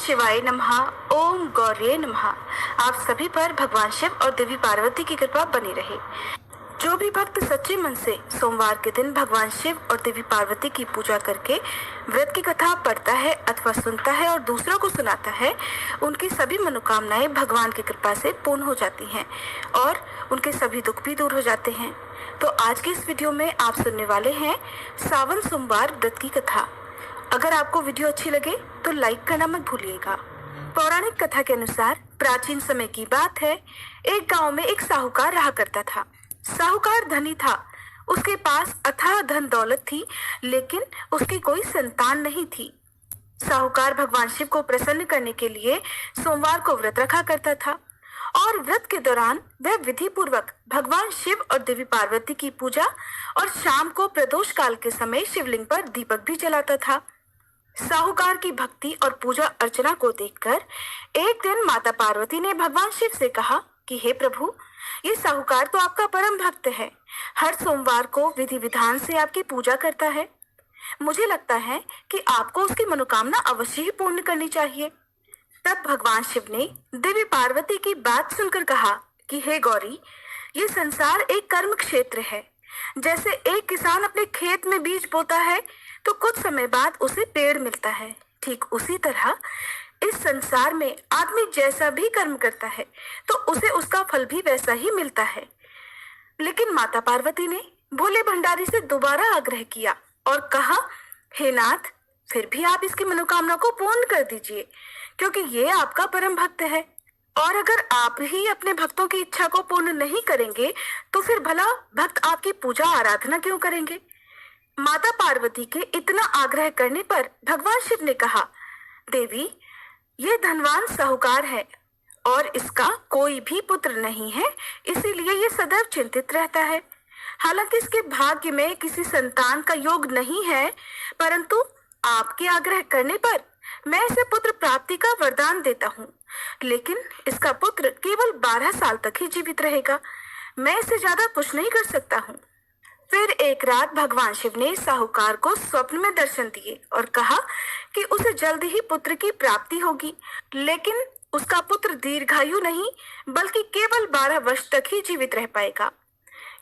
शिवाय नमः। ओम गौर्ये नमः। आप सभी पर भगवान शिव और देवी पार्वती की कृपा बनी रहे। जो भी भक्त सच्चे मन से सोमवार के दिन भगवान शिव और देवी पार्वती की पूजा करके व्रत की कथा पढ़ता है अथवा सुनता है और दूसरों को सुनाता है, उनकी सभी मनोकामनाएं भगवान की कृपा से पूर्ण हो जाती हैं और उनके सभी दुख भी दूर हो जाते हैं। तो आज के इस वीडियो में आप सुनने वाले हैं सावन सोमवार व्रत की कथा। अगर आपको वीडियो अच्छी लगे तो लाइक करना मत भूलिएगा। पौराणिक कथा के अनुसार प्राचीन समय की बात है। एक गांव में एक साहूकार रहा करता था। साहूकार धनी था, उसके पास अथाह धन दौलत थी, लेकिन उसकी कोई संतान नहीं थी। साहूकार भगवान शिव को प्रसन्न करने के लिए सोमवार को व्रत रखा करता था और व्रत के दौरान वह विधि पूर्वक भगवान शिव और देवी पार्वती की पूजा और शाम को प्रदोष काल के समय शिवलिंग पर दीपक भी जलाता था। साहूकार की भक्ति और पूजा अर्चना को देखकर एक दिन माता पार्वती ने भगवान शिव से कहा कि हे प्रभु, ये साहूकार तो आपका परम भक्त है, हर सोमवार को विधि विधान से आपकी पूजा करता है। मुझे लगता है कि आपको उसकी मनोकामना अवश्य ही पूर्ण करनी चाहिए। तब भगवान शिव ने देवी पार्वती की बात सुनकर कहा कि हे गौरी, ये संसार एक कर्म क्षेत्र है। जैसे एक किसान अपने खेत में बीज बोता है तो कुछ समय बाद उसे पेड़ मिलता है, ठीक उसी तरह इस संसार में आदमी जैसा भी कर्म करता है तो उसे उसका फल भी वैसा ही मिलता है। लेकिन माता पार्वती ने भोले भंडारी से दोबारा आग्रह किया और कहा, हे नाथ, फिर भी आप इसकी मनोकामना को पूर्ण कर दीजिए, क्योंकि ये आपका परम भक्त है। और अगर आप ही अपने भक्तों की इच्छा को पूर्ण नहीं करेंगे तो फिर भला भक्त आपकी पूजा आराधना क्यों करेंगे। माता पार्वती के इतना आग्रह करने पर भगवान शिव ने कहा, देवी, ये धनवान साहूकार है और इसका कोई भी पुत्र नहीं है, इसीलिए ये सदैव चिंतित रहता है। हालांकि इसके भाग्य में किसी संतान का योग नहीं है, परंतु आपके आग्रह करने पर मैं इसे पुत्र प्राप्ति का वरदान देता हूँ। लेकिन इसका पुत्र केवल 12 साल तक ही जीवित रहेगा, मैं इसे ज्यादा कुछ नहीं कर सकता हूँ। फिर एक रात भगवान शिव ने साहूकार को स्वप्न में दर्शन दिए और कहा कि उसे जल्द ही पुत्र की प्राप्ति होगी, लेकिन उसका पुत्र दीर्घायु नहीं बल्कि केवल 12 वर्ष तक ही जीवित रह पाएगा।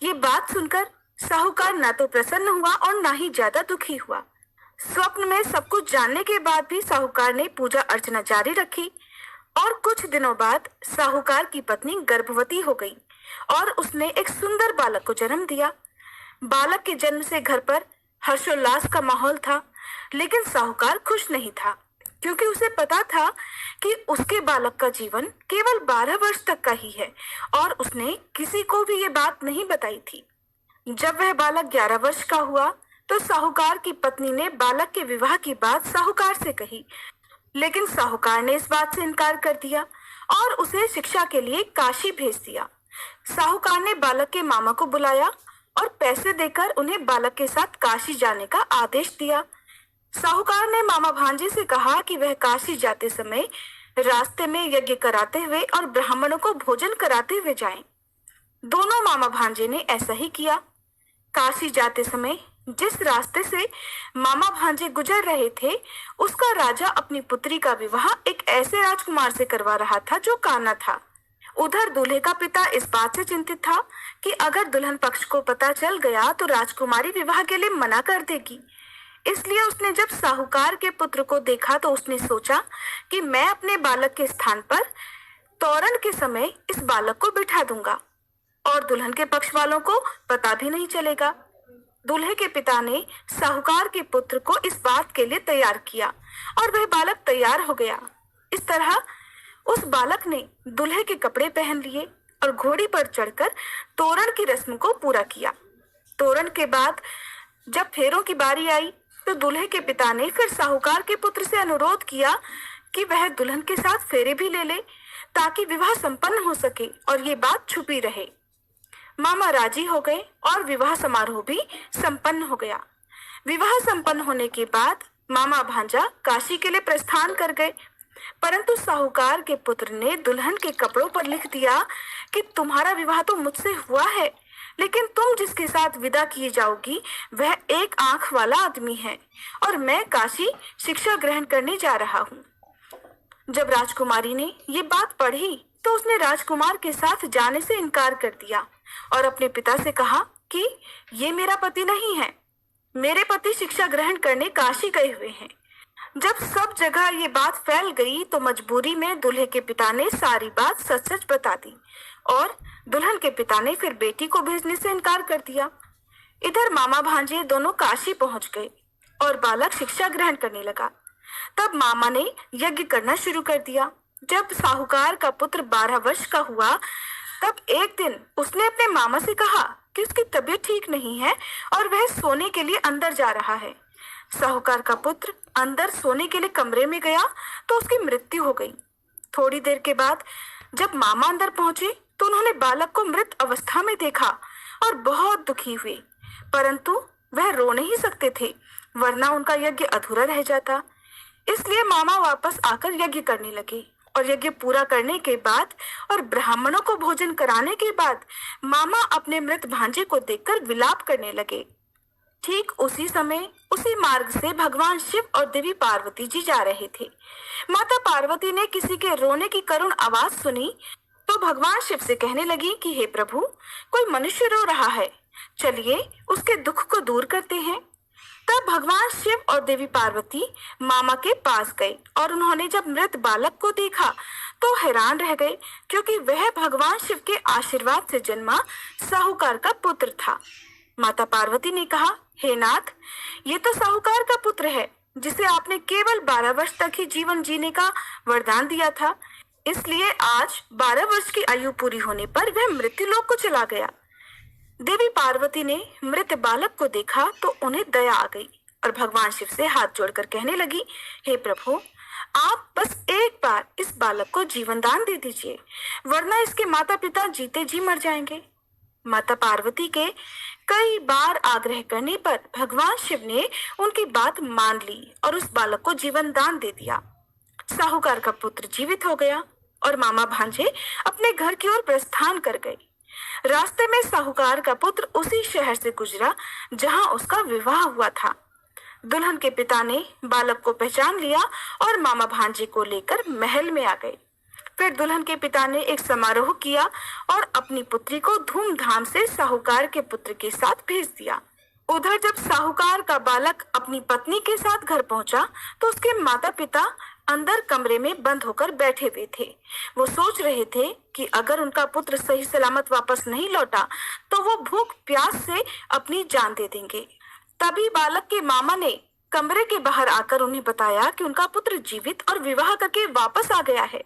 ये बात सुनकर साहूकार ना तो प्रसन्न हुआ और ना ही ज्यादा दुखी हुआ। स्वप्न में सब कुछ जानने के बाद भी साहूकार ने पूजा अर्चना जारी रखी और कुछ दिनों बाद साहूकार की पत्नी गर्भवती हो गई और उसने एक सुंदर बालक को जन्म दिया। बालक के जन्म से घर पर हर्षोल्लास का माहौल था, लेकिन साहूकार खुश नहीं था, क्योंकि उसे पता था कि उसके बालक का जीवन केवल 12 वर्ष तक का ही है और उसने किसी को भी ये बात नहीं बताई थी। जब वह बालक 11 वर्ष का हुआ तो साहूकार की पत्नी ने बालक के विवाह की बात साहूकार से कही, लेकिन साहूकार ने इस बात से इनकार कर दिया और उसे शिक्षा के लिए काशी भेज दिया। साहूकार ने बालक के मामा को बुलाया और पैसे देकर उन्हें बालक के साथ काशी जाने का आदेश दिया। साहूकार ने मामा भांजे से कहा कि वह काशी जाते समय रास्ते में यज्ञ कराते हुए और ब्राह्मणों को भोजन कराते हुए जाएं। दोनों मामा भांजे ने ऐसा ही किया। काशी जाते समय जिस रास्ते से मामा भांजे गुजर रहे थे, उसका राजा अपनी पुत्री का विवाह एक ऐसे राजकुमार से करवा रहा था जो काना था। उधर दूल्हे का पिता इस बात से चिंतित था कि अगर दुल्हन पक्ष को पता चल गया तो राजकुमारी विवाह के लिए मना कर देगी। इसलिए उसने जब साहूकार के पुत्र को देखा तो उसने सोचा कि मैं अपने बालक के स्थान पर तोरण के समय इस बालक को बिठा दूंगा और दुल्हन के पक्ष वालों को पता भी नहीं चलेगा। दूल्हे के पिता ने साहूकार के पुत्र को इस बात के लिए तैयार किया और वह बालक तैयार हो गया। इस तरह उस बालक ने दूल्हे के कपड़े पहन लिए और घोड़ी पर चढ़कर तोरण की रस्म को पूरा किया। तोरण के बाद जब फेरों की बारी आई तो दूल्हे के पिता ने फिर साहूकार के पुत्र से अनुरोध किया कि वह दुल्हन के साथ फेरे भी ले ले, ताकि विवाह संपन्न हो सके और ये बात छुपी रहे। मामा राजी हो गए और विवाह समारोह भी संपन्न हो गया। विवाह संपन्न होने के बाद मामा भांजा काशी के लिए प्रस्थान कर गए, परंतु साहूकार के पुत्र ने दुल्हन के कपड़ों पर लिख दिया कि तुम्हारा विवाह तो मुझसे हुआ है, लेकिन तुम जिसके साथ विदा किए जाओगी वह एक आंख वाला आदमी है और मैं काशी शिक्षा ग्रहण करने जा रहा हूँ। जब राजकुमारी ने ये बात पढ़ी तो उसने राजकुमार के साथ जाने से इनकार कर दिया और अपने पिता से कहा कि ये मेरा पति नहीं है, मेरे पति शिक्षा ग्रहण करने काशी गए हुए हैं। जब सब जगह ये बात फैल गई तो मजबूरी में दूल्हे के पिता ने सारी बात सच सच बता दी और दुल्हन के पिता ने फिर बेटी को भेजने से इनकार कर दिया। इधर मामा भांजे दोनों काशी पहुंच गए और बालक शिक्षा ग्रहण करने लगा। तब मामा ने यज्ञ करना शुरू कर दिया। जब साहूकार का पुत्र 12 वर्ष का हुआ तब एक दिन उसने अपने मामा से कहा कि उसकी तबीयत ठीक नहीं है और वह सोने के लिए अंदर जा रहा है। साहूकार का पुत्र अंदर सोने के लिए कमरे में गया तो उसकी मृत्यु हो गई। थोड़ी देर के बाद जब मामा अंदर पहुंचे तो उन्होंने बालक को मृत अवस्था में देखा और बहुत दुखी हुए, परंतु वह रो नहीं सकते थे वरना उनका यज्ञ अधूरा रह जाता। इसलिए मामा वापस आकर यज्ञ करने लगे और यज्ञ पूरा करने के बाद और ब्राह्मणों को भोजन कराने के बाद मामा अपने मृत भांजे को देखकर विलाप करने लगे। ठीक उसी समय उसी मार्ग से भगवान शिव और देवी पार्वती जी जा रहे थे। माता पार्वती ने किसी के रोने की करुण आवाज सुनी तो भगवान शिव से कहने लगी कि हे प्रभु, कोई मनुष्य रो रहा है, चलिए उसके दुख को दूर करते हैं। तब भगवान शिव और देवी पार्वती मामा के पास गए और उन्होंने जब मृत बालक को देखा तो हैरान रह गए, क्योंकि वह भगवान शिव के आशीर्वाद से जन्मा साहूकार का पुत्र था। माता पार्वती ने कहा, हे नाथ, ये तो साहूकार का पुत्र है जिसे आपने केवल 12 वर्ष तक ही जीवन जीने का वरदान दिया था, इसलिए आज 12 वर्ष की आयु पूरी होने पर वह मृत्युलोक को चला गया। देवी पार्वती ने मृत बालक को देखा तो उन्हें दया आ गई और भगवान शिव से हाथ जोड़कर कहने लगी, हे प्रभु, आप बस एक बार इस बालक को जीवन दान दे दीजिए, वरना इसके माता पिता जीते जी मर जाएंगे। माता पार्वती के कई बार आग्रह करने पर भगवान शिव ने उनकी बात मान ली और उस बालक को जीवन दान दे दिया। साहूकार का पुत्र जीवित हो गया और मामा भांजे अपने घर की ओर प्रस्थान कर गए। रास्ते में साहूकार का पुत्र उसी शहर से गुजरा जहां उसका विवाह हुआ था। दुल्हन के पिता ने बालक को पहचान लिया और मामा भांजे को लेकर महल में आ गए। फिर दुल्हन के पिता ने एक समारोह किया और अपनी पुत्री को धूमधाम से साहूकार के पुत्र के साथ भेज दिया। उधर जब साहूकार का बालक अपनी पत्नी के साथ घर पहुंचा तो उसके माता पिता अंदर कमरे में बंद होकर बैठे हुए थे। वो सोच रहे थे कि अगर उनका पुत्र सही सलामत वापस नहीं लौटा तो वो भूख प्यास से अपनी जान दे देंगे। तभी बालक के मामा ने कमरे के बाहर आकर उन्हें बताया कि उनका पुत्र जीवित और विवाह करके वापस आ गया है।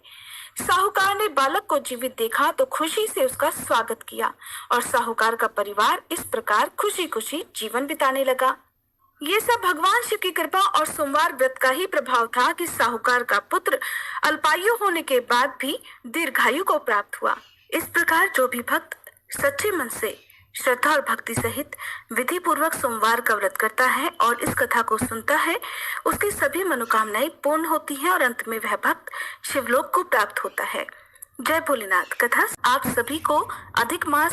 साहूकार ने बालक को जीवित देखा तो खुशी से उसका स्वागत किया और साहूकार का परिवार इस प्रकार खुशी खुशी जीवन बिताने लगा। ये सब भगवान शिव की कृपा और सोमवार व्रत का ही प्रभाव था कि साहूकार का पुत्र अल्पायु होने के बाद भी दीर्घायु को प्राप्त हुआ। इस प्रकार जो भी भक्त सच्चे मन से श्रद्धा और भक्ति सहित विधि पूर्वक सोमवार का व्रत करता है और इस कथा को सुनता है, उसकी सभी मनोकामनाएं पूर्ण होती हैं और अंत में वह भक्त शिवलोक को प्राप्त होता है। जय भोलेनाथ। कथा आप सभी को अधिक मास